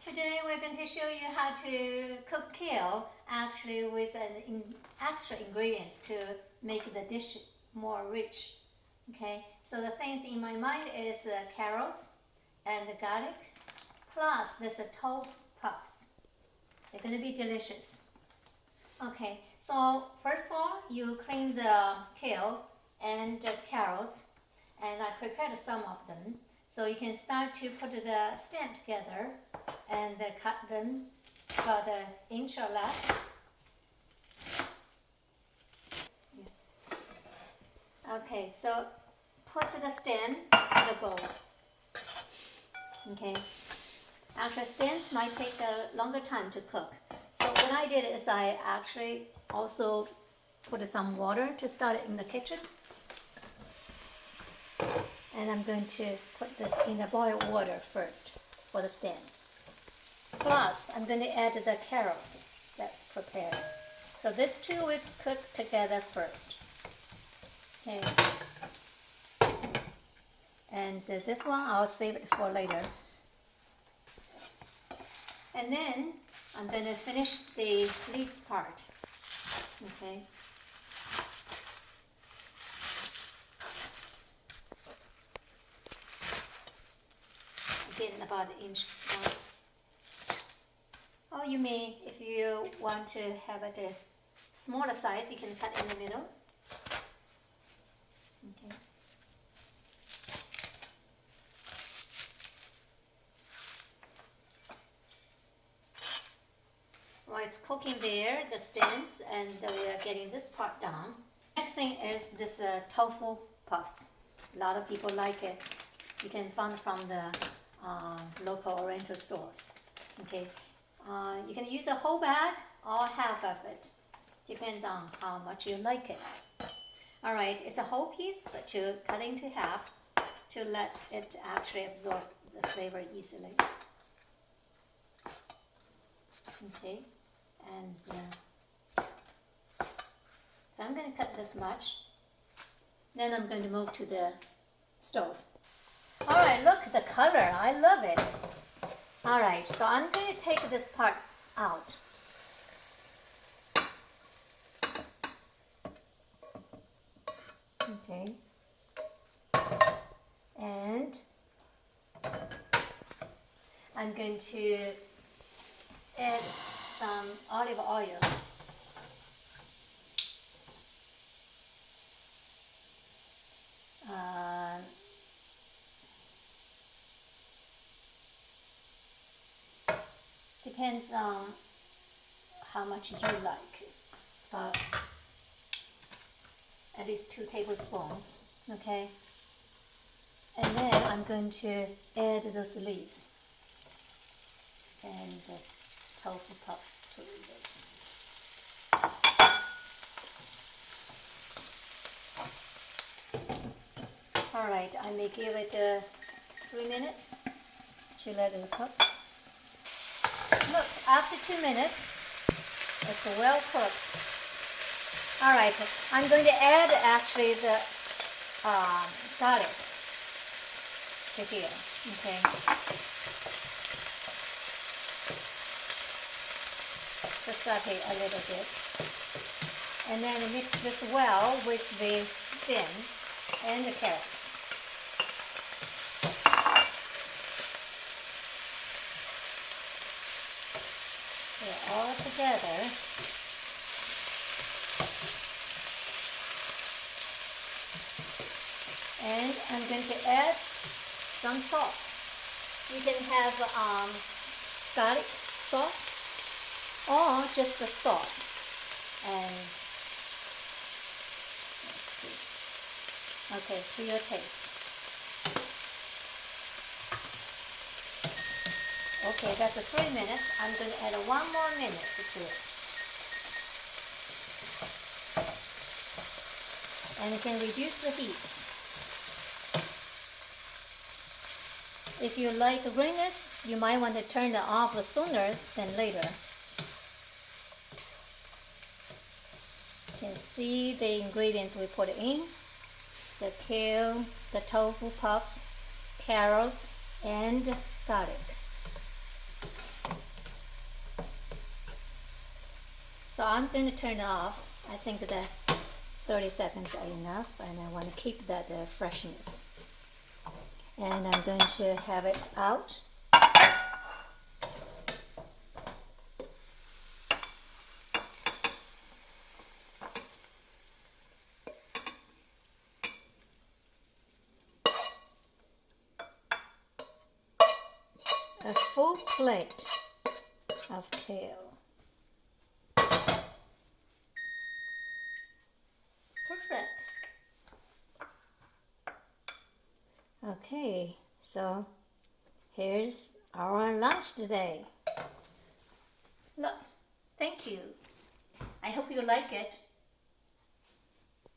Today we're going to show you how to cook kale actually with extra ingredients to make the dish more rich. Okay, so the things in my mind is carrots and garlic, plus there's a tofu puffs. They're going to be delicious. Okay, so first of all, you clean the kale and carrots, and I prepared some of them. So you can start to put the stem together and cut them about an inch or less. Okay, so put the stem in the bowl. Okay, actually stems might take a longer time to cook. So what I did is I actually also put some water to start it in the kitchen. And I'm going to put this in the boiled water first for the stems. Plus, I'm going to add the carrots that's prepared. So these two we cook together first. Okay. And this one I'll save it for later. And then I'm going to finish the leaves part. Okay. Again, about an inch long. Or you may, if you want to have it a smaller size, you can cut in the middle. Okay. While it's cooking there, the stems, and we are getting this part done. Next thing is this tofu puffs. A lot of people like it. You can find it from the local oriental stores. Okay, you can use a whole bag or half of it. Depends on how much you like it. All right, it's a whole piece, but you cut into half to let it actually absorb the flavor easily. Okay, and so I'm going to cut this much. Then I'm going to move to the stove. All right, look at the color. I love it. All right, so I'm going to take this part out. Okay. And I'm going to add some olive oil. Depends on how much you like. It's about at least 2 tablespoons, okay? And then I'm going to add those leaves and the tofu puffs to this. All right, I may give it 3 minutes to let it cook. Look, after 2 minutes, it's well cooked. All right, I'm going to add actually the garlic to here, okay? Just saute a little bit. And then mix this well with the stem and the carrots. They're all together. And I'm going to add some salt. You can have garlic salt or just the salt. And let's see. Okay, to your taste. Okay, that's 3 minutes. I'm going to add 1 more minute to it. And you can reduce the heat. If you like greenness, you might want to turn it off sooner than later. You can see the ingredients we put in. The kale, the tofu puffs, carrots, and garlic. So I'm going to turn it off. I think that 30 seconds are enough, and I want to keep that freshness. And I'm going to have it out. A full plate of kale. Perfect. Okay, so here's our lunch today. Look, thank you. I hope you like it.